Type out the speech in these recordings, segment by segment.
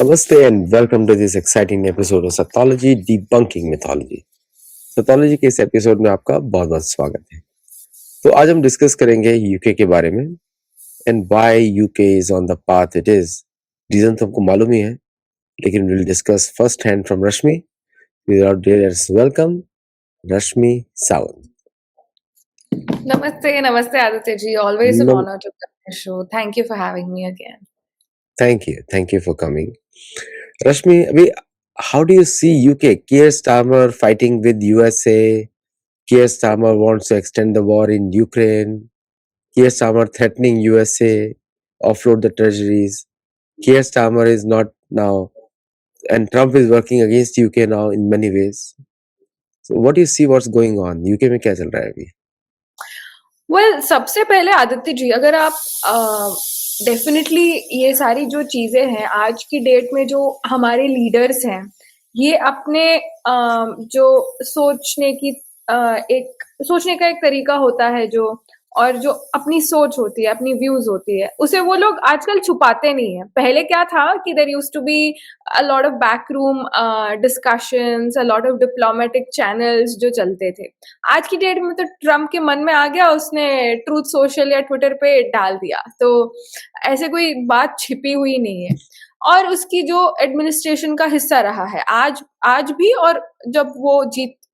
Namaste and welcome to this exciting episode of Sathology Debunking Mythology. Sathology के इस episode में आपका बहुत बहुत स्वागत है। तो आज हम डिस्कस करेंगे यूके के बारे में and why UK is on the path it is. Reason तो हमको मालूम ही है, लेकिन will discuss first hand from Rashmi. Without delay let's welcome Rashmi Sawant. Namaste Aditya ji. Always an Nam- honor to come on the show. Thank you for having me again. Thank you for coming. Rashmi, how do you see UK? Keir Starmer fighting with USA. Keir Starmer wants to extend the war in Ukraine. Keir Starmer threatening USA, offload the treasuries. Keir Starmer is not now, and Trump is working against UK now in many ways. So what do you see what's going on? UK में क्या चल रहा है अभी? Well, सबसे पहले आदित्य जी, अगर आप डेफिनेटली ये सारी जो चीजें हैं आज की डेट में, जो हमारे लीडर्स हैं, ये अपने जो सोचने का एक तरीका होता है जो, और जो अपनी सोच होती है, अपनी व्यूज होती है, उसे वो लोग आजकल छुपाते नहीं है। पहले क्या था कि there used to be a lot of backroom discussions, a lot of diplomatic channels जो चलते थे। आज की डेट में तो ट्रम्प के मन में आ गया, उसने ट्रूथ सोशल या ट्विटर पे डाल दिया, तो ऐसे कोई बात छिपी हुई नहीं है। और उसकी जो एडमिनिस्ट्रेशन का हिस्सा रहा है आज भी, और जब वो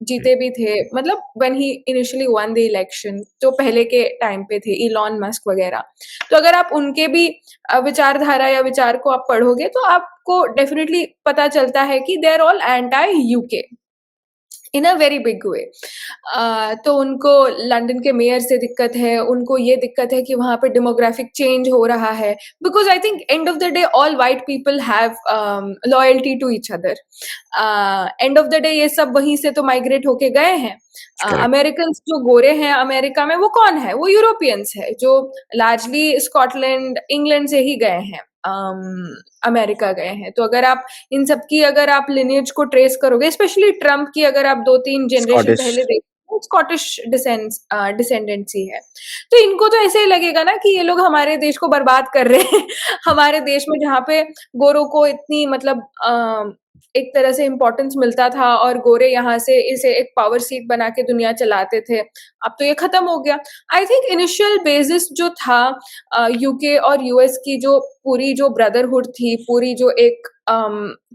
जीते भी थे, मतलब when he initially one the election, तो पहले के टाइम पे थे इलॉन मस्क वगैरह। तो अगर आप उनके भी विचारधारा या विचार को आप पढ़ोगे तो आपको डेफिनेटली पता चलता है कि they are all anti UK in a very big way. तो उनको लंदन के मेयर से दिक्कत है, उनको ये दिक्कत है कि वहां पे डेमोग्राफिक चेंज हो रहा है, because I think end of the day all white people have loyalty to each other. End of the day ये सब वहीं से तो माइग्रेट होके गए हैं। अमेरिकन जो गोरे हैं अमेरिका में, वो कौन है? वो यूरोपियंस है, जो लार्जली स्कॉटलैंड इंग्लैंड से ही गए हैं, अमेरिका गए हैं। तो अगर आप इन सब की अगर आप लिनियज को ट्रेस करोगे, स्पेशली ट्रम्प की, अगर आप 2-3 जनरेशन पहले देखो, स्कॉटिश डिसेंडेंसी है। तो इनको तो ऐसे ही लगेगा ना कि ये लोग हमारे देश को बर्बाद कर रहे हैं। हमारे देश में जहाँ पे गोरों को इतनी मतलब एक तरह से इम्पोर्टेंस मिलता था, और गोरे यहाँ से इसे एक पावर सीट बना के दुनिया चलाते थे, अब तो ये खत्म हो गया। आई थिंक इनिशियल बेसिस जो था यूके और यूएस की, जो पूरी जो ब्रदरहुड थी, पूरी जो एक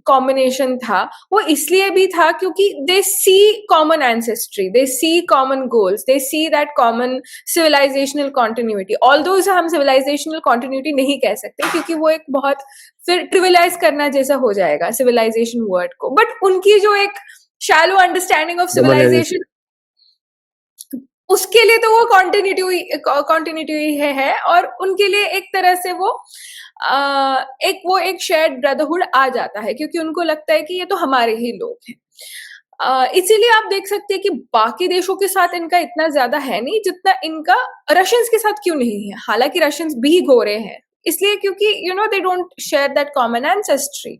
कॉम्बिनेशन था, वो इसलिए भी था क्योंकि they see common ancestry, they see common goals, they see that common civilisational continuity. Although इसे हम सिविलाइजेशनल कॉन्टिन्यूटी नहीं कह सकते, क्योंकि वो एक बहुत फिर ट्रिविलाइज करना जैसा हो जाएगा सिविलाइजेशन वर्ड को, बट उनकी जो एक शैलो अंडरस्टैंडिंग ऑफ सिविलाइजेशन, उसके लिए तो वो कॉन्टिन्यूटी है, और उनके लिए एक तरह से वो एक शेयर्ड ब्रदरहुड आ जाता है, क्योंकि उनको लगता है कि ये तो हमारे ही लोग हैं। इसीलिए आप देख सकते हैं कि बाकी देशों के साथ इनका इतना ज्यादा है नहीं जितना इनका रशियंस के साथ क्यों नहीं है। हालांकि रशियंस भी गोरे हैं, इसलिए क्योंकि they don't share that common ancestry.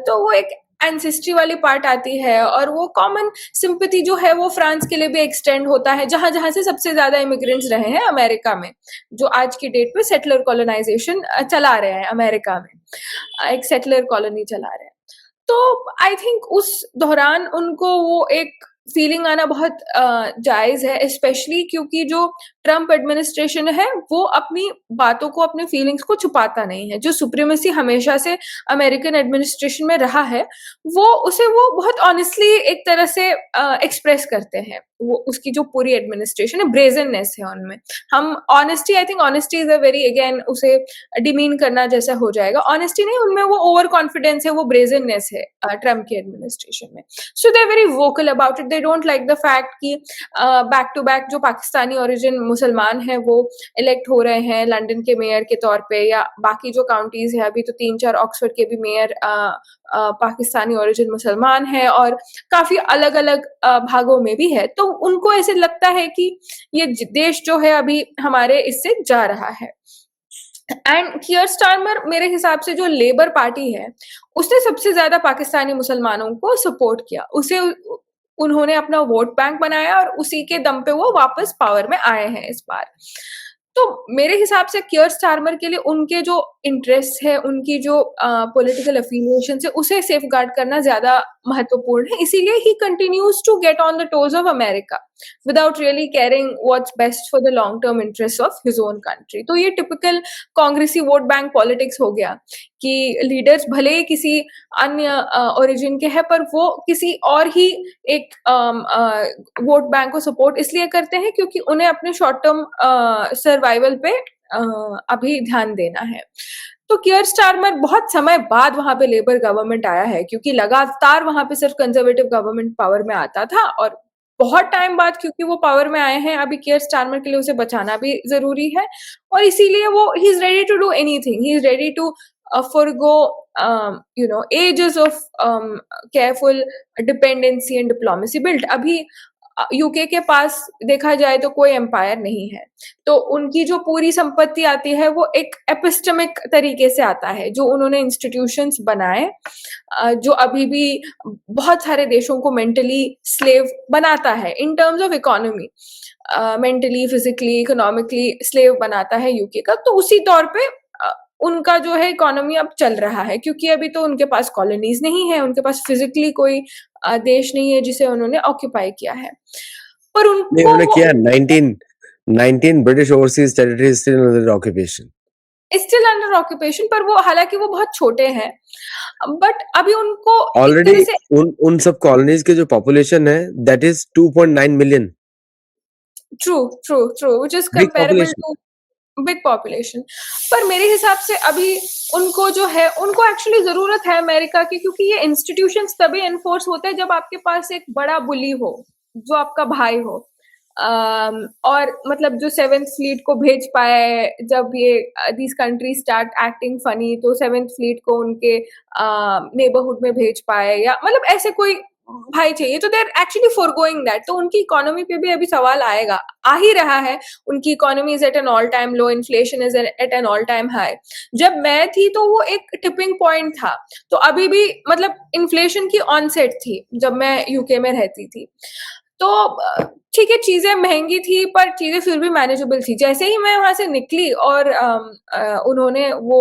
तो वो एक एंसेस्ट्री वाली पार्ट आती है, और वो कॉमन सिंपैथी जो है वो फ्रांस के लिए भी एक्सटेंड होता है, जहां जहां से सबसे ज्यादा इमिग्रेंट्स रहे हैं अमेरिका में, जो आज की डेट पे सेटलर कॉलोनाइजेशन चला रहे हैं अमेरिका में, एक सेटलर कॉलोनी चला रहे हैं। तो आई थिंक उस दौरान उनको वो एक फीलिंग आना बहुत जायज है, स्पेशली क्योंकि जो ट्रम्प एडमिनिस्ट्रेशन है वो अपनी बातों को, अपने फीलिंग्स को छुपाता नहीं है। जो सुप्रीमेसी हमेशा से अमेरिकन एडमिनिस्ट्रेशन में रहा है, वो बहुत ऑनेस्टली एक तरह से एक्सप्रेस करते हैं। वो उसकी जो पूरी एडमिनिस्ट्रेशन है, ब्रेजननेस है उनमें। हम honesty, I think honesty is a very, again उसे डिमीन करना जैसा हो जाएगा। ऑनेस्टी नहीं, उनमें वो ओवर कॉन्फिडेंस है, वो ब्रेजननेस है ट्रम्प की एडमिनिस्ट्रेशन में। So they are very vocal about it. They don't like the fact कि बैक टू बैक जो पाकिस्तानी ओरिजिन मुसलमान है वो इलेक्ट हो रहे हैं लंदन के मेयर के तौर पे, या बाकी जो काउंटीज है, अभी तो 3-4 ऑक्सफोर्ड के भी मेयर पाकिस्तानी ओरिजिन मुसलमान है, और काफी अलग अलग भागों में भी है। तो उनको ऐसे लगता है कि ये देश जो है अभी हमारे इससे जा रहा है। एंड कियर स्टारमर, मेरे हिसाब से जो लेबर पार्टी है, उसने सबसे ज्यादा पाकिस्तानी मुसलमानों को सपोर्ट किया, उसे उन्होंने अपना वोट बैंक बनाया, और उसी के दम पे वो वापस पावर में आए हैं इस बार। तो मेरे हिसाब से कियर स्टारमर के लिए उनके जो इंटरेस्ट है, उनकी जो पॉलिटिकल अफिलिएशन है, उसे सेफगार्ड करना ज्यादा महत्वपूर्ण है। इसीलिए he continues to get on the toes of America without really caring what's best for the long term interest of his own country. तो ये टिपिकल कांग्रेसी वोट बैंक पॉलिटिक्स हो गया कि लीडर्स भले ही किसी अन्य ओरिजिन के हैं, पर वो किसी और ही एक वोट बैंक को सपोर्ट इसलिए करते हैं क्योंकि उन्हें अपने शॉर्ट टर्म सर्वाइवल पे अभी ध्यान देना है। तो कियर स्टारमर बहुत समय बाद वहां पे लेबर गवर्नमेंट आया है, क्योंकि लगातार वहां पे सिर्फ कंजर्वेटिव गवर्नमेंट पावर में आता था, और बहुत टाइम बाद क्योंकि वो पावर में आए हैं, अभी कियर स्टारमर के लिए उसे बचाना भी जरूरी है। और इसीलिए वो ही is ready to do anything, he is ready to forgo ages of careful dependency and diplomacy built। अभी यूके के पास देखा जाए तो कोई एम्पायर नहीं है, तो उनकी जो पूरी संपत्ति आती है वो एक एपिस्टेमिक तरीके से आता है, जो उन्होंने इंस्टीट्यूशंस बनाए, जो अभी भी बहुत सारे देशों को मेंटली स्लेव बनाता है in terms of economy, mentally, physically, economically slave बनाता है यूके का। तो उसी तौर पे उनका जो है इकोनॉमी अब चल रहा है, क्योंकि अभी तो उनके पास कॉलोनीज नहीं है, उनके पास फिजिकली कोई देश नहीं है जिसे उन्होंने ऑक्यूपाई किया है। पर नहीं, उनको उन्होंने किया 19 British overseas territories still under occupation. Still under occupation, पर वो हालांकि वो बहुत छोटे हैं, बट अभी उनको एक ऑलरेडी तरह से उन सब कॉलोनीज के जो पॉपुलेशन है that is 2.9 million, true true true which is big comparable population. Too big population. पर मेरे हिसाब से अभी उनको जो है, उनको एक्चुअली जरूरत है अमेरिका की, क्योंकि ये इंस्टीट्यूशंस तभी एनफोर्स होते हैं जब आपके पास एक बड़ा बुली हो, जो आपका भाई हो। और मतलब जो सेवेंथ फ्लीट को भेज पाए, जब ये these country start acting funny, तो सेवेंथ फ्लीट को उनके नेबरहुड में भेज पाए, या मतलब ऐसे कोई भाई चाहिए, तो they are actually foregoing that. तो उनकी इकोनॉमी पे भी अभी सवाल आएगा, आ ही रहा है। उनकी economy is at an all time low, inflation is at an all time high. जब मैं थी तो वो एक टिपिंग पॉइंट था, तो अभी भी मतलब इन्फ्लेशन की ऑनसेट थी जब मैं यूके में रहती थी। तो ठीक है, चीजें महंगी थी पर चीजें फिर भी मैनेजेबल थी। जैसे ही मैं वहां से निकली और उन्होंने वो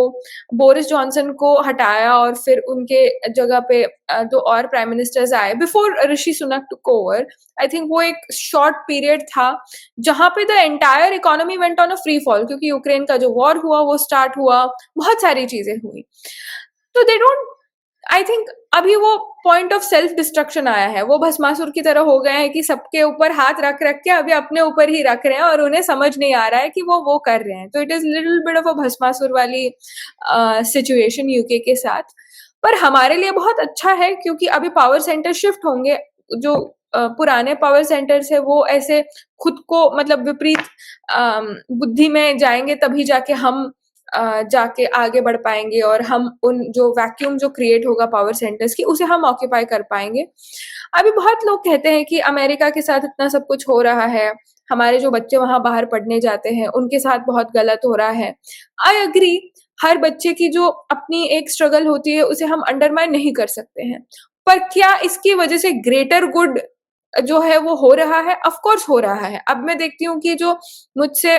बोरिस जॉनसन को हटाया और फिर उनके जगह पे दो और प्राइम मिनिस्टर्स आए before Rishi Sunak took over, I think वो एक शॉर्ट पीरियड था जहां पे the entire economy went on a free fall, क्योंकि यूक्रेन का जो वॉर हुआ वो स्टार्ट हुआ, बहुत सारी चीजें हुई। तो दे डोंट, आई थिंक अभी वो पॉइंट ऑफ सेल्फ डिस्ट्रक्शन आया है, वो भस्मासुर की तरह हो गए हैं कि सबके ऊपर हाथ रख रख के अभी अपने ऊपर ही रख रहे हैं, और उन्हें समझ नहीं आ रहा है कि वो कर रहे हैं। तो it is little bit of a Bhasmasur वाली सिचुएशन यूके के साथ। पर हमारे लिए बहुत अच्छा है, क्योंकि अभी पावर सेंटर शिफ्ट होंगे। जो पुराने पावर सेंटर्स है वो ऐसे खुद को मतलब विपरीत बुद्धि में जाएंगे, तभी जाके हम जाके आगे बढ़ पाएंगे, और हम उन जो वैक्यूम जो क्रिएट होगा पावर सेंटर्स की, उसे हम ऑक्यूपाई कर पाएंगे। अभी बहुत लोग कहते हैं कि अमेरिका के साथ इतना सब कुछ हो रहा है, हमारे जो बच्चे वहां बाहर पढ़ने जाते हैं उनके साथ बहुत गलत हो रहा है। आई अग्री, हर बच्चे की जो अपनी एक स्ट्रगल होती है उसे हम अंडरमाइन नहीं कर सकते हैं, पर क्या इसकी वजह से ग्रेटर गुड जो है वो हो रहा है? ऑफ कोर्स हो रहा है। अब मैं देखती हूँ कि जो मुझसे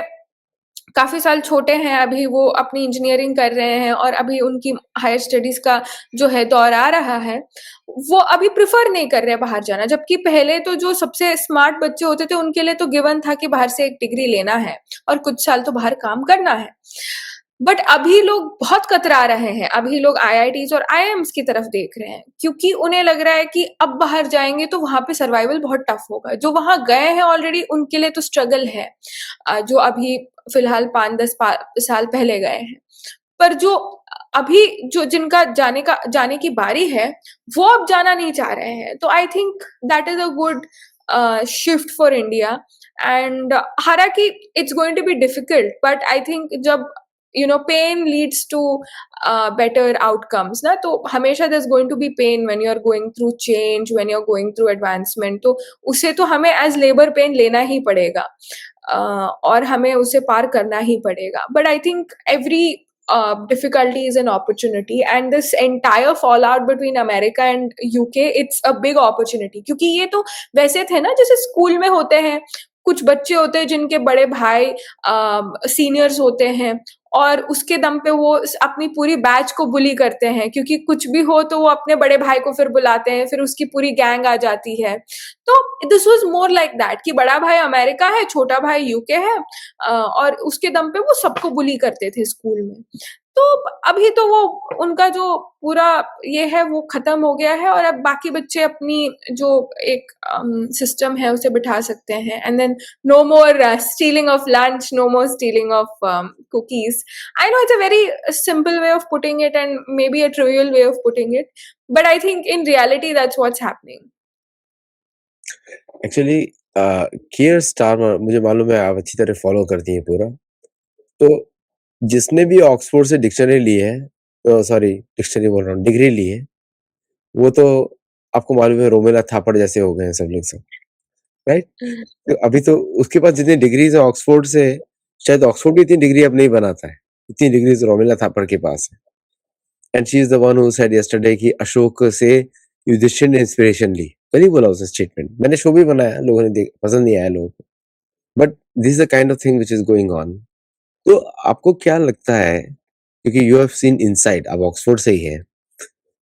काफी साल छोटे हैं, अभी वो अपनी इंजीनियरिंग कर रहे हैं और अभी उनकी हायर स्टडीज का जो है दौर आ रहा है, वो अभी प्रिफर नहीं कर रहे बाहर जाना। जबकि पहले तो जो सबसे स्मार्ट बच्चे होते थे उनके लिए तो गिवन था कि बाहर से एक डिग्री लेना है और कुछ साल तो बाहर काम करना है। बट अभी लोग बहुत कतरा रहे हैं, अभी लोग आईआईटीज और आईआईएम्स की तरफ देख रहे हैं, क्योंकि उन्हें लग रहा है कि अब बाहर जाएंगे तो वहां पे सर्वाइवल बहुत टफ होगा। जो वहां गए हैं ऑलरेडी उनके लिए तो स्ट्रगल है, जो अभी फिलहाल 5-10 साल पहले गए हैं। पर जो अभी जो जिनका जाने की बारी है, वो अब जाना नहीं चाह रहे हैं। तो I think that is a good shift for India. And हालांकि it's going to be difficult, but I think जब pain leads to better outcomes ना, तो हमेशा there's going to be pain when you're going through change, when you're going through advancement। तो उसे तो हमें as labour pain लेना ही पड़ेगा, और हमें उसे पार करना ही पड़ेगा। But I think every difficulty is an opportunity, and this entire fallout between America and UK, it's a big opportunity। क्योंकि ये तो वैसे थे ना जैसे स्कूल में होते हैं, कुछ बच्चे होते हैं जिनके बड़े भाई सीनियर्स होते हैं और उसके दम पे वो अपनी पूरी बैच को बुली करते हैं, क्योंकि कुछ भी हो तो वो अपने बड़े भाई को फिर बुलाते हैं, फिर उसकी पूरी गैंग आ जाती है। तो this was more like that कि बड़ा भाई अमेरिका है, छोटा भाई यूके है, और उसके दम पे वो सबको बुली करते थे स्कूल में। तो अभी तो वो उनका जो पूरा ये है वो खत्म हो गया है, और अब बाकी बच्चे अपनी जो एक सिस्टम है उसे बिठा सकते हैं, and then no more stealing of lunch, no more stealing of cookies. I know it's a very simple way of putting it and maybe a trivial way of putting it, but I think in reality that's what's happening. Actually Keir Starmer, मुझे मालूम है आप अच्छी तरह follow करती हैं पूरा। तो जिसने भी ऑक्सफोर्ड से डिक्शनरी ली है, सॉरी डिक्शनरी बोल रहा हूँ, डिग्री ली है, वो तो आपको मालूम है रोमेला थापड़ जैसे हो गए हैं सब लोग सब, राइट? तो अभी तो उसके पास जितनी डिग्रीज है ऑक्सफोर्ड से, शायद ऑक्सफोर्ड भी इतनी डिग्री अब नहीं बनाता है, इतनी डिग्रीज रोमेला थापड़ के पास है। And she is the one who said yesterday कि अशोक से युधिष्ठिर ने इंस्पिरेशन ली। कल ही बोला उसने स्टेटमेंट, मैंने शो भी बनाया, लोगों ने पसंद नहीं आया लोगों को, but this is the kind of thing which is going on. तो आपको क्या लगता है, क्योंकि यू हैव सीन इनसाइड, आप ऑक्सफोर्ड से ही हैं,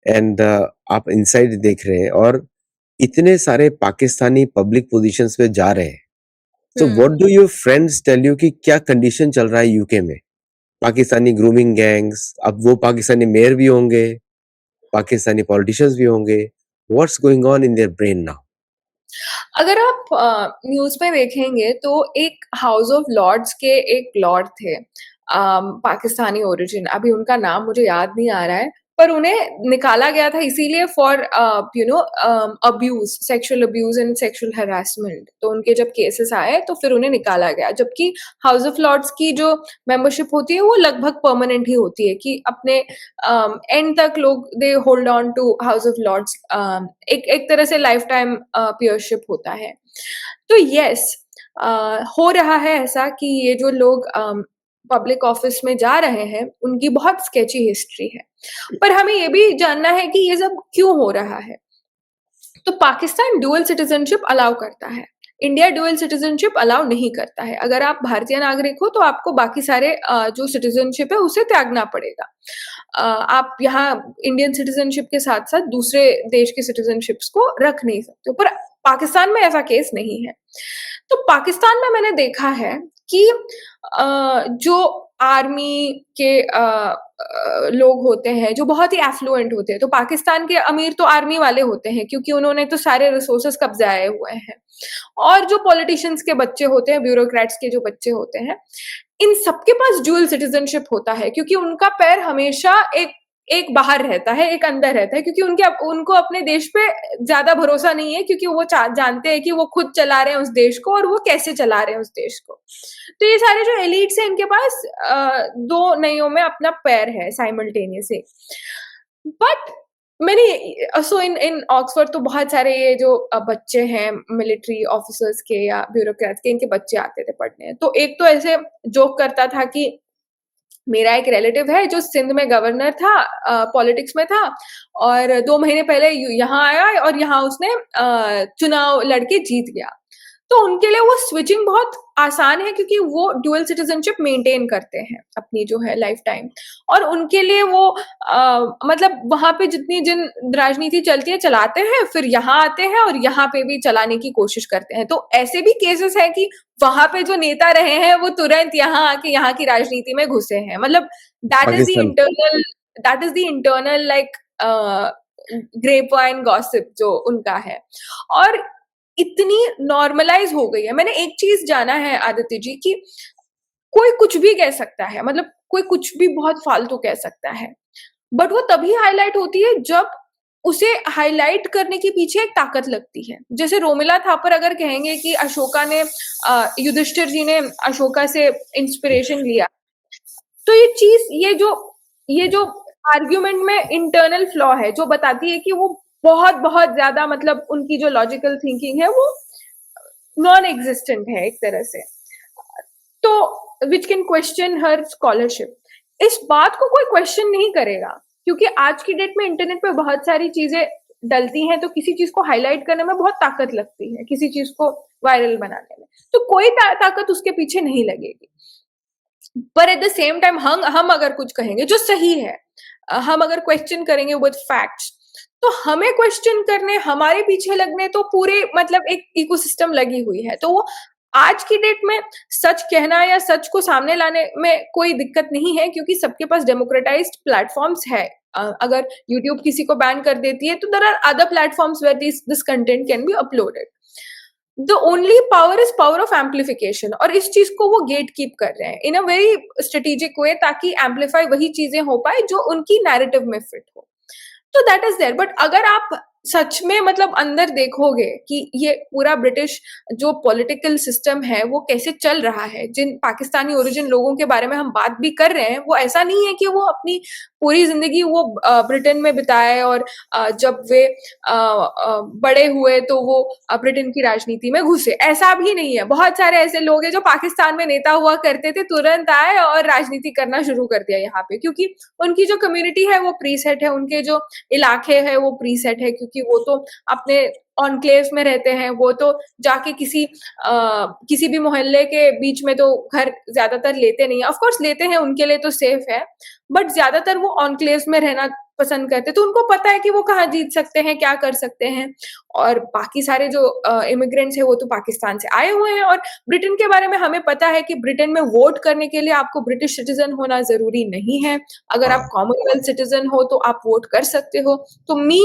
एंड आप इनसाइड देख रहे हैं और इतने सारे पाकिस्तानी पब्लिक पोजीशंस पे जा रहे हैं, so what do your friends tell you कि क्या कंडीशन चल रहा है यूके में? पाकिस्तानी ग्रूमिंग गैंग्स, अब वो पाकिस्तानी मेयर भी होंगे, पाकिस्तानी पॉलिटिशियंस भी होंगे, what's going on in their brain now? अगर आप न्यूज में देखेंगे तो एक हाउस ऑफ लॉर्ड्स के एक लॉर्ड थे, पाकिस्तानी ओरिजिन, अभी उनका नाम मुझे याद नहीं आ रहा है, पर उन्हें निकाला गया था इसीलिए for abuse, sexual abuse and sexual harassment. तो उनके जब केसेस आए तो फिर उन्हें निकाला गया, जबकि हाउस ऑफ लॉर्ड्स की जो मेंबरशिप होती है वो लगभग परमानेंट ही होती है, कि अपने एंड तक लोग they hold on to House of Lords, एक तरह से लाइफ टाइम पियरशिप होता है। तो यस, हो रहा है ऐसा कि ये जो लोग पब्लिक ऑफिस में जा रहे हैं उनकी बहुत स्केची हिस्ट्री है, पर हमें ये भी जानना है कि ये सब क्यों हो रहा है। तो पाकिस्तान डुअल सिटीजनशिप अलाउ करता है, इंडिया डुअल सिटीजनशिप अलाउ नहीं करता है। अगर आप भारतीय नागरिक हो तो आपको बाकी सारे जो सिटीजनशिप है उसे त्यागना पड़ेगा। आप यहाँ इंडियन सिटीजनशिप के साथ साथ दूसरे देश की सिटीजनशिप्स को रख नहीं सकते हो, पर पाकिस्तान में ऐसा केस नहीं है। तो पाकिस्तान में मैंने देखा है कि जो आर्मी के लोग होते हैं जो बहुत ही एफ्लुएंट होते हैं, तो पाकिस्तान के अमीर तो आर्मी वाले होते हैं क्योंकि उन्होंने तो सारे रिसोर्सेस कब्जाए हुए हैं, और जो पॉलिटिशियंस के बच्चे होते हैं, ब्यूरोक्रेट्स के जो बच्चे होते हैं, इन सबके पास डुअल सिटीजनशिप होता है, क्योंकि उनका पैर हमेशा एक बाहर रहता है, एक अंदर रहता है, क्योंकि उनको अपने देश पे ज्यादा भरोसा नहीं है, क्योंकि वो जानते हैं कि वो खुद चला रहे हैं उस देश को और वो कैसे चला रहे हैं उस देश को। तो ये सारे जो एलिट्स हैं इनके पास दो नैयों में अपना पैर है साइमल्टेनियसली। बट मैंने सो इन ऑक्सफोर्ड तो बहुत सारे ये जो बच्चे हैं मिलिट्री ऑफिसर्स के या ब्यूरोक्रेट्स के, इनके बच्चे आते थे पढ़ने। तो एक तो ऐसे जोक करता था कि मेरा एक रिलेटिव है जो सिंध में गवर्नर था, पॉलिटिक्स में था, और 2 महीने पहले यहाँ आया और यहाँ उसने चुनाव लड़के जीत गया। तो उनके लिए वो स्विचिंग बहुत आसान है, क्योंकि वो डुअल सिटीजनशिप मेंटेन करते हैं अपनी जो है लाइफ टाइम, और उनके लिए वो मतलब वहां पे जिन राजनीति चलती है चलाते हैं, फिर यहाँ आते हैं और यहाँ पे भी चलाने की कोशिश करते हैं। तो ऐसे भी केसेस है कि वहां पे जो नेता रहे हैं वो तुरंत यहाँ आके यहाँ की राजनीति में घुसे हैं। मतलब that is the internal like grapevine gossip जो उनका है, और इतनी नॉर्मलाइज हो गई है। मैंने एक चीज जाना है आदित्य जी कि कोई कुछ भी कह सकता है, मतलब कोई कुछ भी बहुत फालतू कह सकता है, बट वो तभी हाईलाइट होती है जब उसे हाईलाइट करने के पीछे एक ताकत लगती है। जैसे रोमिला थापर अगर कहेंगे कि अशोका ने युधिष्ठिर जी ने अशोका से इंस्पिरेशन लिया, तो ये जो आर्ग्यूमेंट में इंटरनल फ्लॉ है जो बताती है कि वो बहुत बहुत ज्यादा, मतलब उनकी जो लॉजिकल थिंकिंग है वो नॉन एग्जिस्टेंट है एक तरह से, तो which can question her scholarship. इस बात को कोई क्वेश्चन नहीं करेगा, क्योंकि आज की डेट में इंटरनेट पे बहुत सारी चीजें डलती हैं, तो किसी चीज को हाईलाइट करने में बहुत ताकत लगती है, किसी चीज को वायरल बनाने में, तो कोई ताकत उसके पीछे नहीं लगेगी। पर एट द सेम टाइम हम अगर कुछ कहेंगे जो सही है, हम अगर क्वेश्चन करेंगे विद फैक्ट्स, तो हमें क्वेश्चन करने, हमारे पीछे लगने तो पूरे मतलब एक इकोसिस्टम लगी हुई है। तो वो आज की डेट में सच कहना या सच को सामने लाने में कोई दिक्कत नहीं है, क्योंकि सबके पास डेमोक्रेटाइज्ड प्लेटफॉर्म्स है। अगर यूट्यूब किसी को बैन कर देती है तो there are other platforms where this content can be uploaded. The only power is power of amplification, और इस चीज को वो गेट कीप कर रहे हैं इन अ वेरी स्ट्रेटेजिक वे, ताकि एम्पलीफाई वही चीजें हो पाए जो उनकी नैरेटिव में फिट हो। तो दैट इज देयर। बट अगर आप सच में मतलब अंदर देखोगे कि ये पूरा ब्रिटिश जो पॉलिटिकल सिस्टम है वो कैसे चल रहा है, जिन पाकिस्तानी ओरिजिन लोगों के बारे में हम बात भी कर रहे हैं, वो ऐसा नहीं है कि वो अपनी पूरी जिंदगी वो ब्रिटेन में बिताए और जब वे बड़े हुए तो वो ब्रिटेन की राजनीति में घुसे, ऐसा भी नहीं है। बहुत सारे ऐसे लोग हैं जो पाकिस्तान में नेता हुआ करते थे, तुरंत आए और राजनीति करना शुरू कर दिया यहाँ पे, क्योंकि उनकी जो कम्युनिटी है वो प्रीसेट है, उनके जो इलाके है वो प्रीसेट है, क्योंकि वो तो अपने ऑनक्लेव में रहते हैं, वो तो जाके किसी भी मोहल्ले के बीच में तो घर ज्यादातर लेते नहीं है। ऑफ कोर्स लेते हैं, उनके लिए तो सेफ है, बट ज्यादातर वो ऑनक्लेव में रहना पसंद करते, तो उनको पता है कि वो कहाँ जीत सकते हैं, क्या कर सकते हैं। और बाकी सारे जो इमिग्रेंट्स है वो तो पाकिस्तान से आए हुए हैं। और ब्रिटेन के बारे में हमें पता है कि ब्रिटेन में वोट करने के लिए आपको ब्रिटिश सिटीजन होना जरूरी नहीं है। अगर आप कॉमनवेल्थ सिटीजन हो तो आप वोट कर सकते हो। तो मी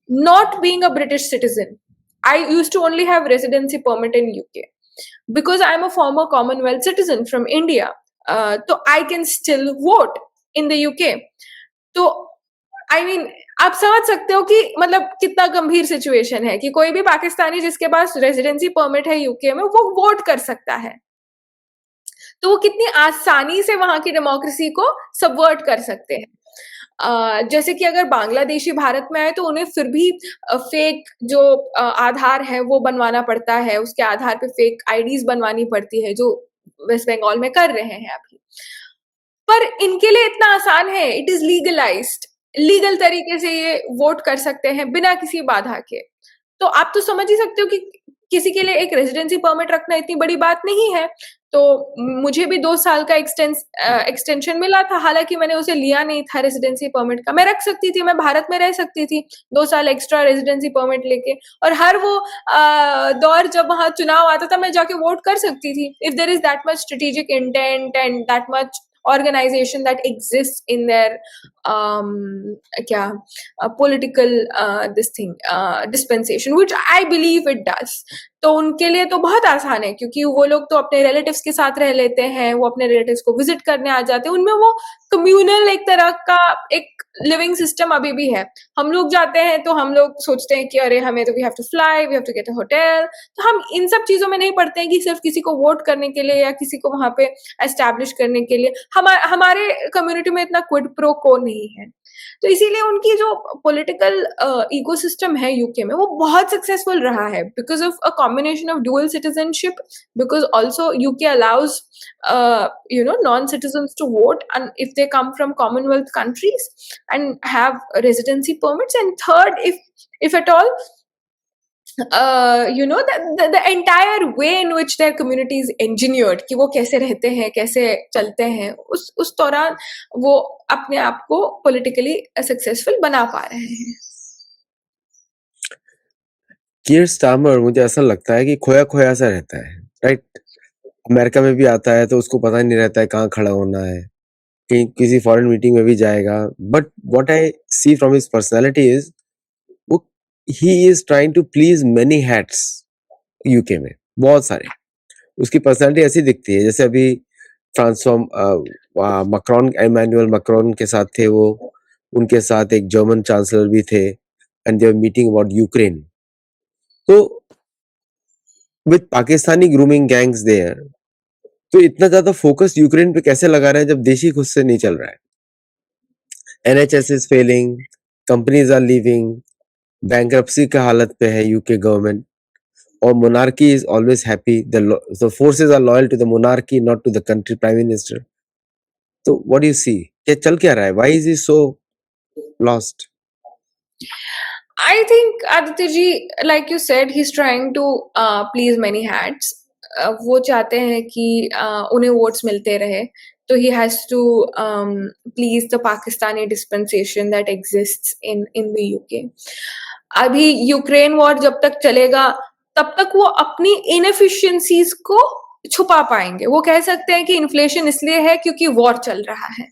not being a British citizen, I used to only have residency permit in UK because I am a former Commonwealth citizen from India. So I can still vote in the UK. तो I mean आप समझ सकते हो कि मतलब कितना गंभीर situation है कि कोई भी पाकिस्तानी जिसके पास रेजिडेंसी परमिट है यूके में वो वोट कर सकता है। तो वो कितनी आसानी से वहां की डेमोक्रेसी को सबवर्ट कर सकते हैं। जैसे कि अगर बांग्लादेशी भारत में आए तो उन्हें फिर भी फेक जो आधार है वो बनवाना पड़ता है, उसके आधार पे फेक आईडीज बनवानी पड़ती है, जो वेस्ट बंगाल में कर रहे हैं अभी। पर इनके लिए इतना आसान है, इट इज लीगलाइज्ड, लीगल तरीके से ये वोट कर सकते हैं बिना किसी बाधा के। तो आप तो समझ ही सकते हो कि किसी के लिए एक रेजिडेंसी परमिट रखना इतनी बड़ी बात नहीं है। तो मुझे भी 2 साल का एक्सटेंशन मिला था, हालांकि मैंने उसे लिया नहीं था रेजिडेंसी परमिट का। मैं रख सकती थी, मैं भारत में रह सकती थी 2 साल एक्स्ट्रा रेजिडेंसी परमिट लेके, और हर वो दौर जब वहां चुनाव आता था मैं जाके वोट कर सकती थी, if there is that much strategic intent and that much organization that exists in their political this thing dispensation, which I believe it does. तो उनके लिए तो बहुत आसान है, क्योंकि वो लोग तो अपने रिलेटिव्स के साथ रह लेते हैं, वो अपने रिलेटिव्स को विजिट करने आ जाते हैं, उनमें वो कम्युनल एक तरह का एक लिविंग सिस्टम अभी भी है। हम लोग जाते हैं तो हम लोग सोचते हैं कि अरे हमें तो we have to fly, we have to get a hotel, तो हम इन सब चीजों में नहीं पड़ते हैं कि सिर्फ किसी को वोट करने के लिए या किसी को वहां पे एस्टैब्लिश करने के लिए। हमारे कम्युनिटी में इतना क्विड प्रो को नहीं है। तो इसीलिए उनकी जो पॉलिटिकल इकोसिस्टम है यूके में वो बहुत सक्सेसफुल रहा है, because of a combination of dual citizenship, because also UK allows non-citizens to vote and if they come from Commonwealth countries and have residency permits. And third, if at all, the entire way in which their community is engineered, कि वो कैसे रहते हैं, कैसे चलते हैं, उस दौरान वो अपने आप को politically successful बना पा रहे हैं। कियर स्टारमर मुझे ऐसा लगता है कि खोया खोया सा रहता है, राइट? अमेरिका में भी आता है तो उसको पता नहीं रहता है कहाँ खड़ा होना है, कहीं किसी फॉरेन मीटिंग में भी जाएगा, but what I see from his personality is वो ही is trying to please many hats. UK में बहुत सारे उसकी पर्सनालिटी ऐसी दिखती है, जैसे अभी मैक्रोन, इमैनुअल मैक्रोन के साथ थे वो, उनके साथ एक जर्मन चांसलर भी थे and they were meeting about Ukraine. तो with Pakistani grooming gangs there, तो इतना ज्यादा फोकस यूक्रेन पे कैसे लगा रहे हैं जब देश ही खुद से नहीं चल रहा है? NHS is failing, companies are leaving, bankruptcy का हालत पे है यूके गवर्नमेंट, और monarchy is always happy, the forces are loyal to the monarchy not to the country prime minister. तो व्हाट डू यू सी, क्या चल क्या रहा है? Why is he so lost? I think Aditya ji, like you said, he's trying to please many hats. वो चाहते हैं कि उन्हें वोट्स मिलते रहे, तो he has to please the Pakistani dispensation that exists in the UK. अभी Ukraine war जब तक चलेगा, तब तक वो अपनी इनएफिशिएंसीज को छुपा पाएंगे। वो कह सकते हैं कि इन्फ्लेशन इसलिए है क्योंकि वॉर चल रहा है।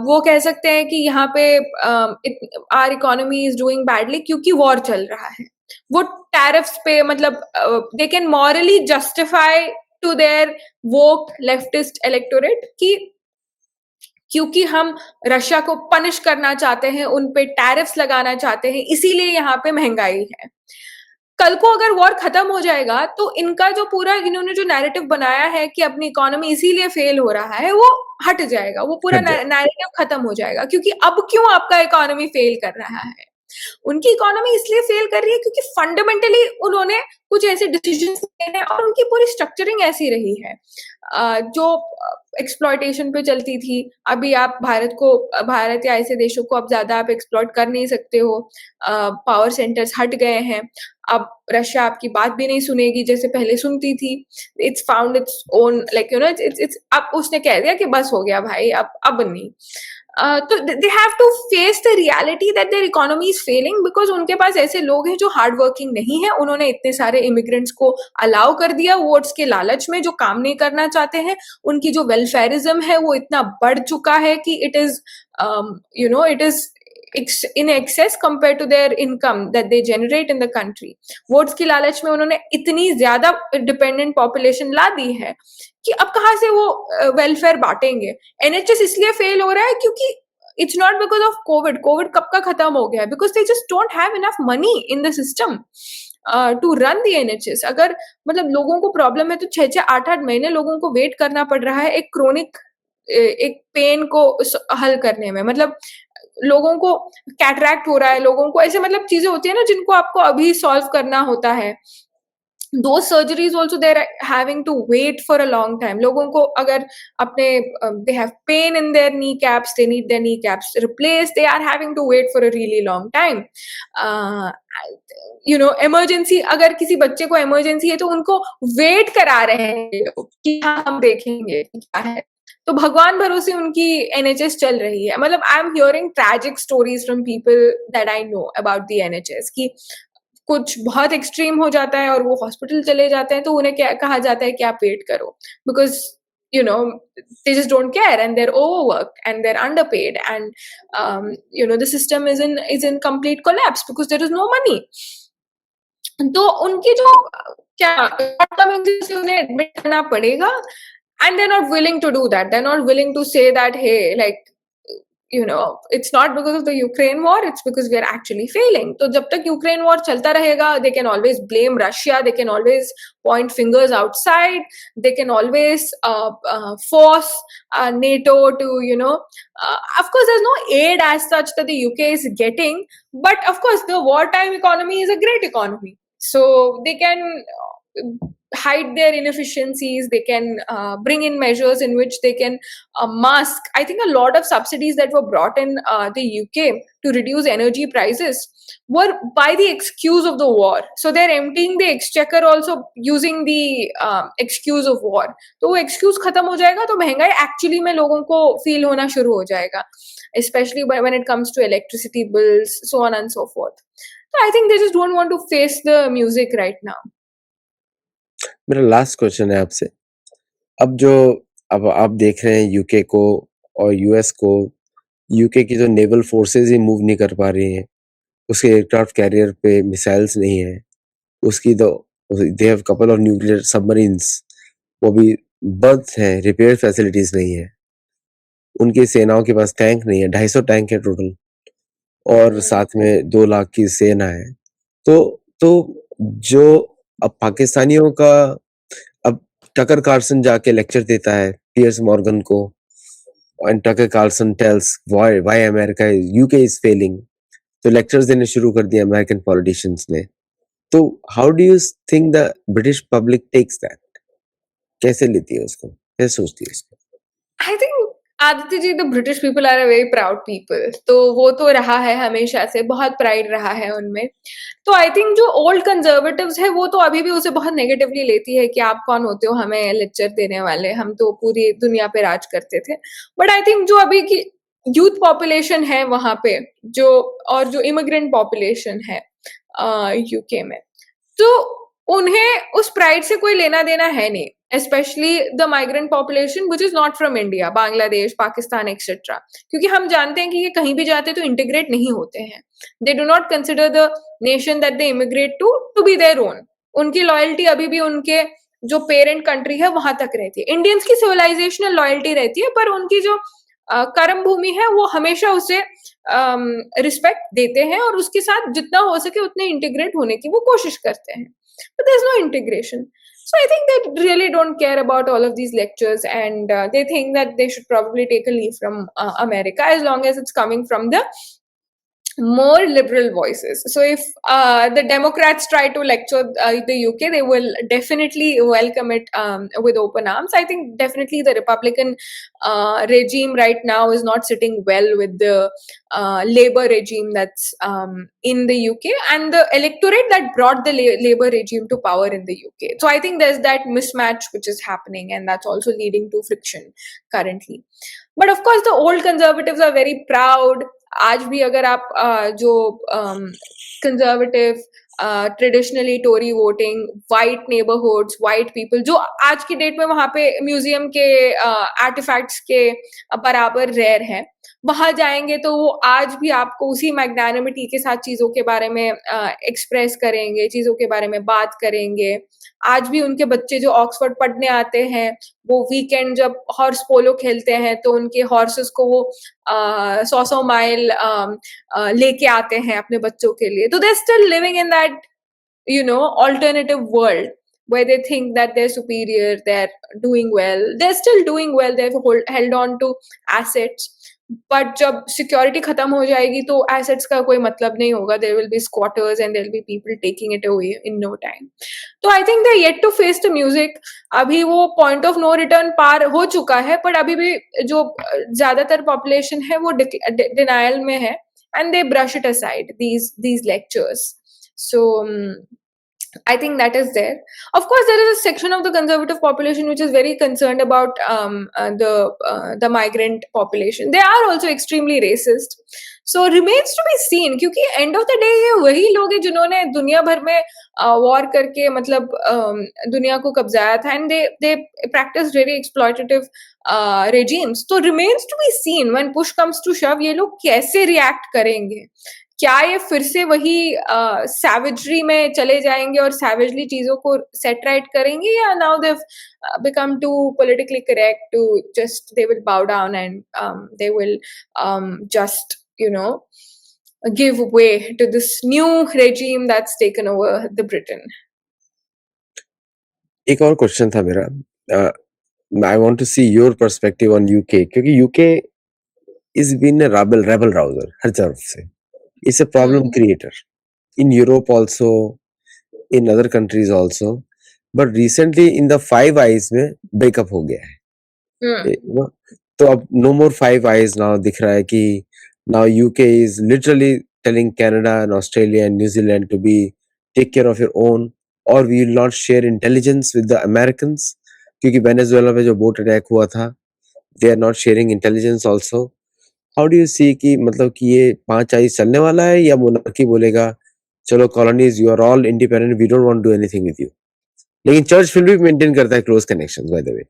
वो कह सकते हैं कि यहाँ पे our economy is doing badly क्योंकि वॉर चल रहा है। वो टैरिफ्स पे मतलब they can morally justify to their woke leftist electorate कि क्योंकि हम रशिया को पनिश करना चाहते हैं, उन पे टैरिफ्स लगाना चाहते हैं, इसीलिए यहाँ पे महंगाई है। कल को अगर वॉर खत्म हो जाएगा तो इनका जो पूरा इन्होंने जो नैरेटिव बनाया है कि अपनी इकोनॉमी इसीलिए फेल हो रहा है, वो हट जाएगा, वो पूरा हट जाए। नैरेटिव खत्म हो जाएगा। क्योंकि अब क्यों आपका इकोनॉमी फेल कर रहा है? उनकी इकोनॉमी इसलिए फेल कर रही है क्योंकि फंडामेंटली उन्होंने कुछ ऐसे डिसीजंस लिए हैं और उनकी पूरी स्ट्रक्चरिंग ऐसी रही है जो एक्सप्लॉयटेशन पे चलती थी। अभी आप भारत या ऐसे देशों को अब ज्यादा आप एक्सप्लॉयट कर नहीं सकते हो। पावर सेंटर्स हट गए हैं। अब रशिया आपकी बात भी नहीं सुनेगी जैसे पहले सुनती थी। It's found its own like you know it's अब उसने कह दिया कि बस हो गया भाई, अब नहीं। तो they have to face the reality that their economy is failing because उनके पास ऐसे लोग हैं जो हार्ड वर्किंग नहीं है। उन्होंने इतने सारे इमिग्रेंट्स को अलाउ कर दिया वोट्स के लालच में, जो काम नहीं करना चाहते हैं। उनकी जो वेलफेयरिज्म है वो इतना बढ़ चुका है कि it is it is in excess compared to their income that they generate in the country. Votes की लालच में उन्होंने इतनी ज्यादा डिपेंडेंट पॉपुलेशन ला दी है कि अब कहाँ से वो वेलफेयर बांटेंगे। एनएचएस इसलिए फेल हो रहा है क्योंकि it's not because of COVID कब का खत्म हो गया है, because they just don't have enough money in the system to run the NHS. अगर मतलब लोगों को प्रॉब्लम है तो 6-8 महीने लोगों को वेट करना पड़ रहा है एक क्रोनिक एक पेन को हल करने में। मतलब लोगों को कैटरैक्ट हो रहा है, लोगों को ऐसे मतलब चीजें होती है ना जिनको आपको अभी सॉल्व करना होता है। those surgeries also they're having to wait for a long time. लोगों को अगर अपने they have pain in their kneecaps, they need their kneecaps replaced, they are having to wait for a really long time. uh, emergency, अगर किसी बच्चे को emergency है तो उनको wait करा रहे हैं कि हाँ हम देखेंगे क्या है। तो भगवान भरोसे उनकी एनएचएस चल रही है। मतलब I am hearing tragic stories from people that I know about the NHS कि कुछ बहुत एक्सट्रीम हो जाता है और वो हॉस्पिटल चले जाते हैं तो उन्हें क्या कहा जाता है कि आप वेट करो because you know they just don't care and they're overworked and they're underpaid and the system is in complete collapse because there is no money. तो उनकी जो क्या से उन्हें एडमिट करना पड़ेगा and they're not willing to do that. They're not willing to say that hey, like it's not because of the Ukraine war, it's because we are actually failing. तो जब तक यूक्रेन वॉर चलता रहेगा they can always blame Russia, they can always point fingers outside, they can always force NATO to of course there's no aid as such that the UK is getting, but of course the wartime economy is a great economy, so they can hide their inefficiencies. They can bring in measures in which they can mask. I think a lot of subsidies that were brought in the UK to reduce energy prices were by the excuse of the war. So they're emptying the exchequer also using the excuse of war. तो वो excuse खत्म हो जाएगा तो महंगाई actually में लोगों को feel होना शुरू हो जाएगा, especially when it comes to electricity bills, so on and so forth. So I think they just don't want to face the music right now. मेरा लास्ट क्वेश्चन है आपसे। अब आप देख रहे हैं यूके को और यूएस को, यूके की जो नेवल फोर्सेस ही मूव नहीं कर पा रही हैं, उसके एयरक्राफ्ट कैरियर पे मिसाइल्स नहीं है, उसकी तो they have couple of nuclear submarines, वो भी बर्थ हैं, रिपेयर फैसिलिटीज नहीं है, उनकी सेनाओं के पास टैंक नहीं है, 250 टैंक है टोटल, और साथ में 2 लाख की सेना है। तो जो अब पाकिस्तानियों का, अब टकर कार्सन जाके लेक्चर देता है पियर्स मॉर्गन को, and Tucker Carlson tells why America UK is failing, तो लेक्चर्स देने शुरू कर दिए अमेरिकन पॉलिटिशियंस ने। तो how do you think the British public takes that? कैसे लेती है उसको, कैसे सोचती है उसको? I think Aditya ji, the British people are a very proud people, तो वो तो रहा है हमेशा से, बहुत प्राइड रहा है उनमें। तो आई थिंक जो ओल्ड कंजर्वेटिव्स है वो तो अभी भी उसे बहुत नेगेटिवली लेती है कि आप कौन होते हो हमें लेक्चर देने वाले, हम तो पूरी दुनिया पे राज करते थे। बट आई थिंक जो अभी की यूथ पॉपुलेशन है वहां पे, जो और जो इमिग्रेंट पॉपुलेशन है यूके में, तो उन्हें उस प्राइड से कोई लेना देना है नहीं, specially the migrant population which is not from India, Bangladesh, Pakistan etcetera, क्योंकि हम जानते हैं कि ये कहीं भी जाते तो इंटीग्रेट नहीं होते हैं। They do not consider the nation that they immigrate to be their own. उनकी लॉयल्टी अभी भी उनके जो पेरेंट कंट्री है वहां तक रहती है। इंडियंस की सिविलाइजेशनल लॉयल्टी रहती है, पर उनकी जो कर्म भूमि है वो हमेशा उसे रिस्पेक्ट देते हैं और उसके साथ जितना हो सके उतने इंटीग्रेट होने की वो कोशिश करते हैं। But there's no integration. So I think they really don't care about all of these lectures, and they think that they should probably take a leave from America as long as it's coming from the more liberal voices. So if the Democrats try to lecture the UK, they will definitely welcome it with open arms. I think definitely the Republican regime right now is not sitting well with the Labour regime that's in the UK and the electorate that brought the Labour regime to power in the UK. So I think there's that mismatch which is happening, and that's also leading to friction currently. But of course, the old conservatives are very proud. आज भी अगर आप जो conservative traditionally Tory voting, white neighbourhoods, white people जो आज की date में वहां पे म्यूजियम के आर्टिफैक्ट्स के बराबर रेयर है, वहां जाएंगे तो वो आज भी आपको उसी मैग्नानिमिटी के साथ चीजों के बारे में एक्सप्रेस करेंगे, चीजों के बारे में बात करेंगे। आज भी उनके बच्चे जो ऑक्सफोर्ड पढ़ने आते हैं, वो वीकेंड जब हॉर्स पोलो खेलते हैं तो उनके हॉर्सेस को वो 100 माइल लेके आते हैं अपने बच्चों के लिए। तो they still living in that alternative world where they think that they're superior, they're doing well, they're still doing well, they've held on to assets, but जब सिक्योरिटी खत्म हो जाएगी तो एसेट्स का कोई मतलब नहीं होगा। There will be squatters and there will be people taking it away in no time. तो I think they yet to face the music. अभी वो पॉइंट ऑफ नो रिटर्न पार हो चुका है, बट अभी भी जो ज्यादातर पॉपुलेशन है वो डिनायल में है, and they brush it aside these lectures. So I think that is there. Of course, there is a section of the conservative population which is very concerned about the migrant population. They are also extremely racist. So remains to be seen, क्योंकि end of the day ये वही लोग हैं जिन्होंने दुनिया भर में war करके मतलब दुनिया को कब्जाया था, and they practice very exploitative regimes. तो remains to be seen when push comes to shove ये लोग कैसे react करेंगे। क्या ये फिर से वही सैवेजरी में चले जाएंगे और सैवेजली चीजों को सेट राइट करेंगे, या now they become too politically correct to just they will bow down and they will just give way to this new regime that's taken over the Britain. एक और क्वेश्चन था मेरा, I want to see your perspective on UK, क्योंकि UK is been a rabble rouser हर तरफ से। It's a problem creator in Europe also, in other countries also, but recently in the Five Eyes में breakup हो गया है। तो अब no more Five Eyes now दिख रहा है कि now UK is literally telling Canada and Australia and New Zealand to be take care of your own, or we will not share intelligence with the Americans, क्योंकि Venezuela में जो boat attack हुआ था, they are not sharing intelligence also. How do you see कि मतलब कि ये 5 eyes चलने वाला है, या मोनार्की बोलेगा चलो colonies you are all independent, we don't want to do anything with you, लेकिन चर्च फिर भी मेंटेन करता है close connections by the way.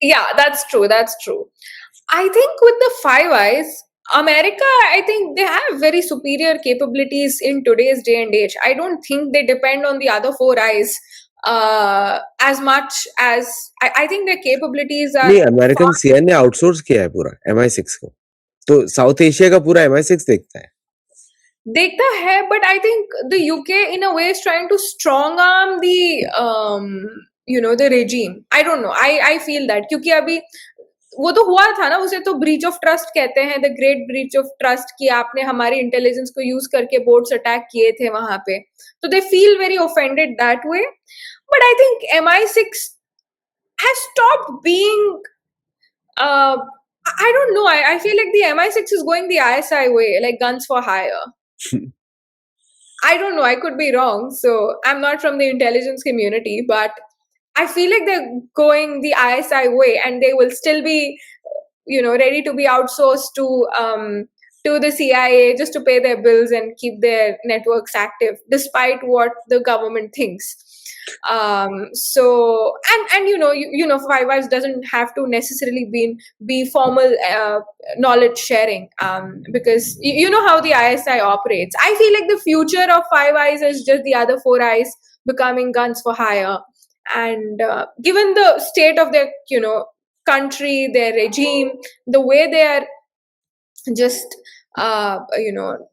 Yeah, that's true. I think with the Five Eyes, America, I think they have very superior capabilities in today's day and age. I don't think they depend on the other Four Eyes as much as I think their capabilities are नहीं, American CN ने outsource किया है पूरा MI6 को, तो south Asia का पूरा MI6 देखता है, but I think the UK in a way is trying to strong arm the regime. I don't know. I feel that क्योंकि अभी वो तो हुआ था ना, उसे तो ब्रीच ऑफ ट्रस्ट कहते हैं, the great breach of trust, कि आपने हमारी इंटेलिजेंस को यूज करके बोट्स अटैक किए थे वहां पे, तो they feel very offended that way. But I think MI6 has stopped being I don't know. I feel like the MI6 is going the ISI way, like guns for hire. I don't know. I could be wrong. So I'm not from the intelligence community, but I feel like they're going the ISI way, and they will still be, ready to be outsourced to the CIA just to pay their bills and keep their networks active, despite what the government thinks. So and Five Eyes doesn't have to necessarily be formal knowledge sharing, because you know how the ISI operates. I feel like the future of Five Eyes is just the other four eyes becoming guns for hire. And given the state of their country, their regime, the way they are just uh, you know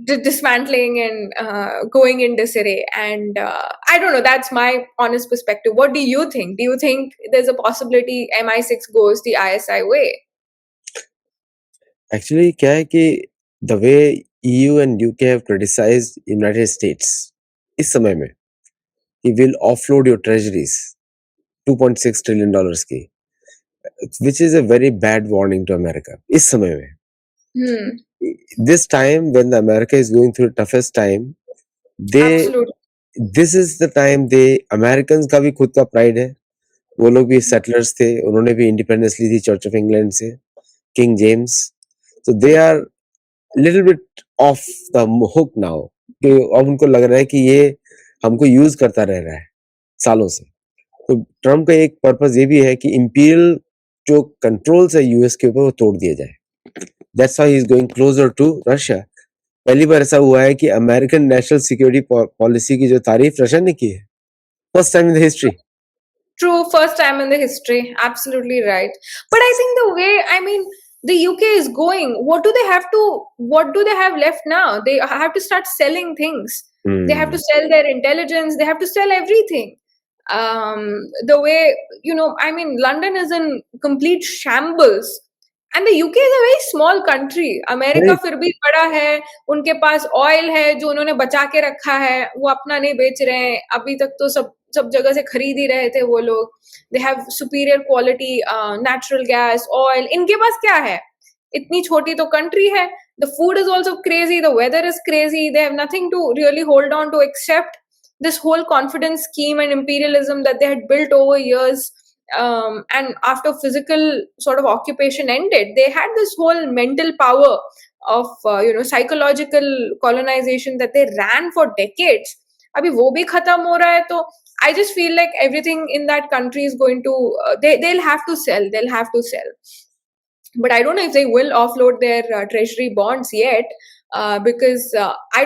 dismantling and going in disarray. And I don't know, that's my honest perspective. What do you think? Do you think there's a possibility MI6 goes the ISI way? Actually क्या है कि the way EU and UK have criticized United States इस समय में, he will offload your treasuries $2.6 trillion की, which is a very bad warning to America इस समय में. This time when the America is going through the toughest time, Absolutely. this is the time Americans का भी खुद का pride है. वो लोग भी settlers थे, उन्होंने भी independence ली थी Church of England से, King James. So they are little bit off the hook now. कि अब उनको लग रहा है कि ये हमको यूज करता रह रहा है सालों से. तो ट्रम्प का एक पर्पस ये भी है कि इंपीरियल जो कंट्रोल्स है यूएस के ऊपर वो तोड़ दिया जाए. That's why he is going closer to Russia. पहली बार ऐसा हुआ है कि अमेरिकन नेशनल सिक्योरिटी पॉलिसी की जो तारीफ रशिया ने की है, first time in the history. True, first time in the history. Absolutely right. But I think the way, I mean, the UK is going, what do they have left now? They have to start selling things. They have to sell their intelligence. They have to sell everything. The way, I mean, London is in complete shambles. And the UK is a very small country. America फिर भी बड़ा है, उनके पास oil है जो उन्होंने बचा के रखा है, वो अपना नहीं बेच रहे हैं अभी तक. तो सब जगह से खरीद ही रहे थे वो लोग. They have superior quality natural gas, oil. इनके पास क्या है? इतनी छोटी तो कंट्री है. The food is also crazy, the weather is crazy. They have nothing to really hold on to except this whole confidence scheme and imperialism that they had built over years. And after physical sort of occupation ended, they had this whole mental power of psychological colonization that they ran for decades. अभी वो भी खत्म हो रहा है. तो I just feel like everything in that country is going to they'll have to sell. They'll have to sell. But I don't know if they will offload their treasury bonds yet, because I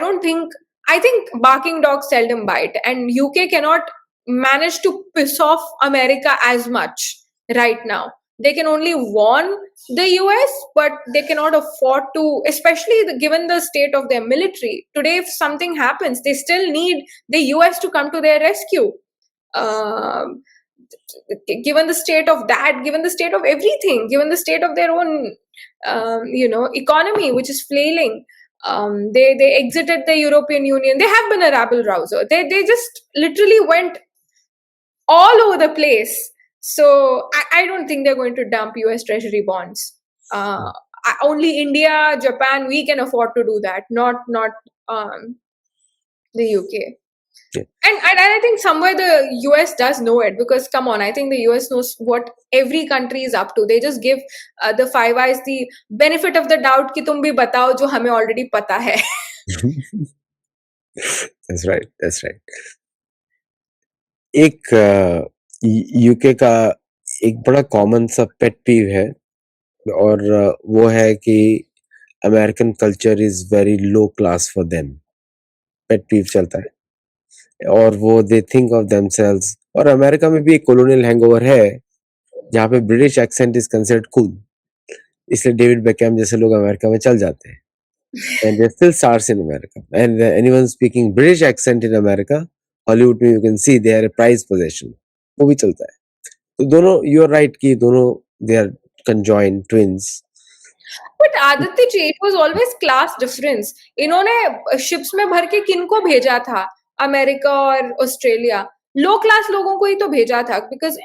think barking dogs seldom bite, and UK cannot manage to piss off America as much right now. They can only warn the US, but they cannot afford to, especially given the state of their military. Today, if something happens, they still need the US to come to their rescue. Um, Given the state of that, given the state of everything, given the state of their own economy, which is flailing. They exited the European Union. They have been a rabble rouser. They just literally went all over the place. So I don't think they're going to dump US Treasury bonds. Only India, Japan, we can afford to do that. Not the UK. Yeah. And I think somewhere the US does know it, because come on, I think the US knows what every country is up to. They just give the Five Eyes the benefit of the doubt कि तुम भी बताओ जो हमें already पता है. That's right. That's right. एक UK का एक बड़ा कॉमन सा पेट पीव है, और वो है कि American culture is very low class for them. Pet peeve चलता है, और वो दे थिंक ऑफ देमसेल्व्स. और अमेरिका में भी एक कॉलोनियल हैंगओवर है जहाँ पे British accent is considered cool, इसलिए डेविड बेकहम जैसे लोग अमेरिका में चल जाते हैं. and they still stars in America, and anyone speaking British accent in America, Hollywood में you can see they are a prized possession. वो भी चलता है. तो दोनों, you are right कि दोनों they are conjoined twins. But Aditya ji, it was always class difference. इन्होंने ships में भर के किनको भेजा था? अमेरिका और ऑस्ट्रेलिया. लो क्लास लोगों को ही तो भेजा था, because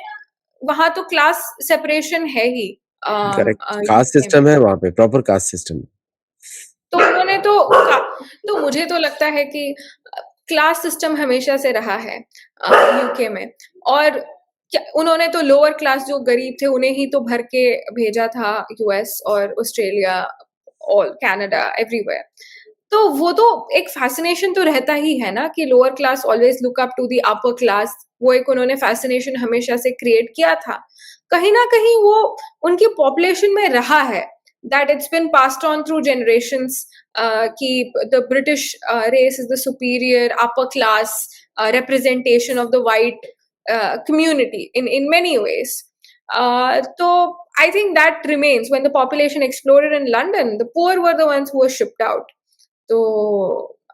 वहां तो क्लास सेपरेशन है ही. करेक्ट, कास्ट यूके में। सिस्टम है वहाँ पे, प्रॉपर कास्ट सिस्टम। तो उन्होंने तो मुझे तो लगता है कि क्लास सिस्टम हमेशा से रहा है यूके में। और उन्होंने तो लोअर क्लास जो गरीब थे उन्हें ही तो भर के भेजा था यूएस और ऑस्ट्रेलिया और कनाडा एवरीवेयर। तो वो तो एक फैसिनेशन तो रहता ही है ना कि lower class always look up to the upper class. वो एक उन्होंने फैसिनेशन हमेशा से क्रिएट किया था। कहीं ना कहीं वो उनकी पॉपुलेशन में रहा है, that it's been passed on through generations, ki the British race is the superior upper class representation of the white community in many ways. So I think that remains. When the population exploded in London, the poor were the ones who were shipped out. So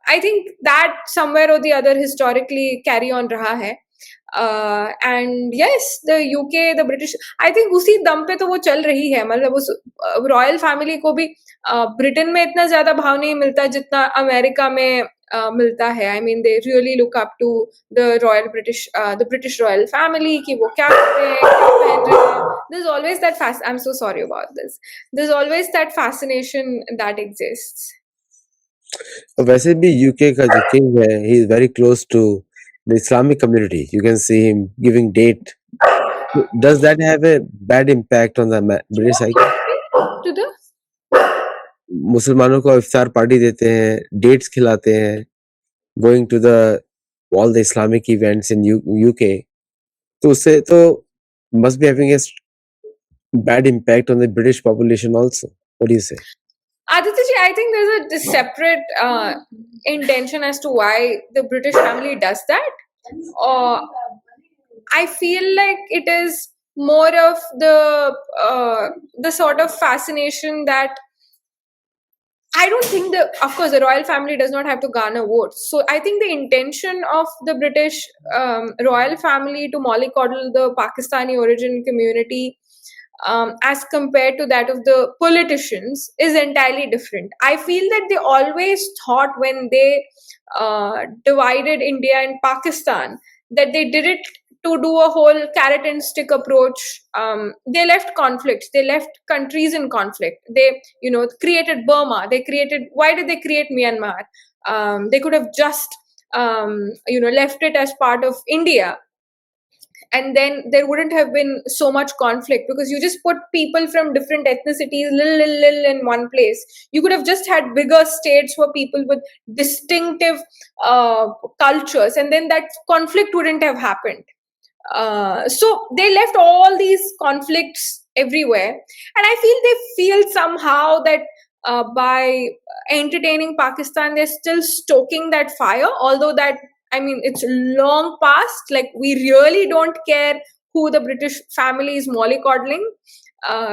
I think that somewhere or the other historically carry on raha hai. And yes, the UK, the British, I think उसी दम पे तो वो चल रही है। मतलब उस रॉयल फैमिली को भी ब्रिटेन में इतना ज्यादा भाव नहीं मिलता जितना अमेरिका में मिलता है। I mean they really look up to the British royal family कि वो क्या कर रहे हैं, क्या पहन रहे हैं। There's always that I'm so sorry about this. There's always that fascination that exists. वैसे भी यूके का जो किंग है, he is very close to the Islamic community. You can see him giving date. Does that have a bad impact on the British psyche? To the मुसलमानों को इफ्तार party देते हैं, dates खिलाते हैं, going to the all the Islamic events in UK, तो उससे तो must be having a bad impact on the British population also. What do you say? Aditya ji, I think there's a separate intention as to why the British family does that. I feel like it is more of the sort of fascination that I don't think of course, the royal family does not have to garner votes. So I think the intention of the British royal family to mollycoddle the Pakistani origin community, as compared to that of the politicians, is entirely different. I feel that they always thought when they divided India and Pakistan that they did it to do a whole carrot and stick approach. They left conflicts, they left countries in conflict. They, created Burma. Why did they create Myanmar? They could have just, left it as part of India, and then there wouldn't have been so much conflict because you just put people from different ethnicities little in one place. You could have just had bigger states for people with distinctive cultures, and then that conflict wouldn't have happened. So they left all these conflicts everywhere, and I feel they feel somehow that by entertaining Pakistan, they're still stoking that fire, although that, I mean, it's long past. Like, we really don't care who the British family is mollycoddling.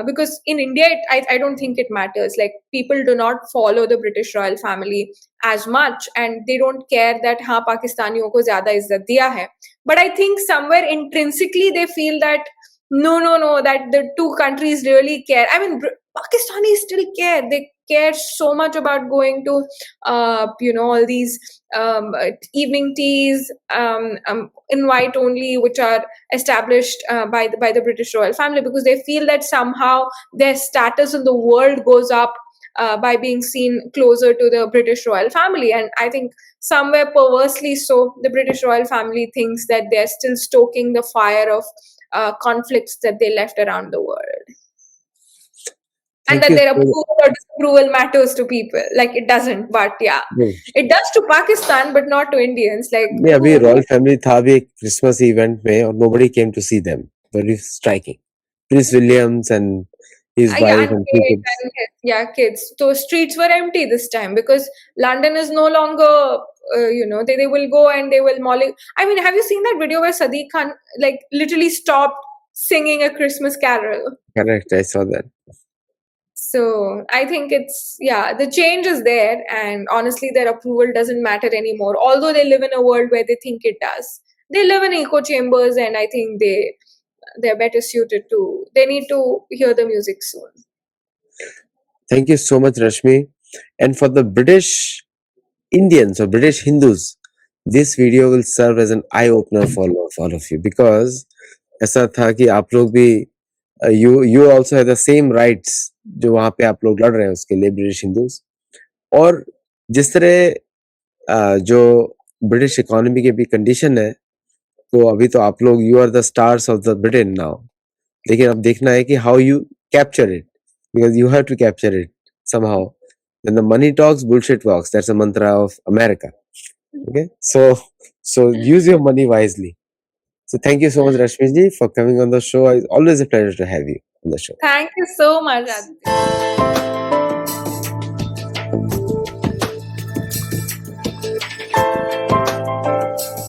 Because in India, I don't think it matters. Like, people do not follow the British royal family as much, and they don't care that हाँ पाकिस्तानियों को ज़्यादा इज्जत दिया है. But I think somewhere intrinsically they feel that no, that the two countries really care. I mean, Pakistanis still care. They care so much about going to, all these evening teas, invite only, which are established by the British royal family, because they feel that somehow their status in the world goes up by being seen closer to the British royal family. And I think somewhere perversely so, the British royal family thinks that they're still stoking the fire of conflicts that they left around the world. And Thank that you their so much. approval or disapproval matters to people. Like, it doesn't, but yeah. नहीं, It does to Pakistan, but not to Indians. Like, नहीं, अभी royal family था भी एक Christmas event में और nobody came to see them. Very striking. Prince Williams and his yeah, wife and and 2 kids. kids. So streets were empty this time because London is no longer, they will go and they will molly. I mean, have you seen that video where Sadiq Khan like literally stopped singing a Christmas carol? Correct, I saw that. So I think the change is there, and honestly, their approval doesn't matter anymore. Although they live in a world where they think it does. They live in echo chambers, and I think they're better suited to. They need to hear the music soon. Thank you so much, Rashmi. And for the British Indians or British Hindus, this video will serve as an eye opener for all of you, because ऐसा था कि आप लोग भी you also have the same rights जो वहाँ पे आप लोग लड़ रहे हैं उसके लिए, ब्रिटिश हिंदूज। और जिस तरह जो ब्रिटिश इकोनॉमी की भी कंडीशन है, तो अभी तो आप लोग you are the stars of the Britain now, लेकिन अब देखना है कि how you capture it, because you have to capture it somehow. When the money talks, bullshit walks. That's a mantra of America. Okay, so use your money wisely. So thank you so much, Rashmi ji, for coming on the show. It's always a pleasure to have you on the show. Thank you so much, Aditya.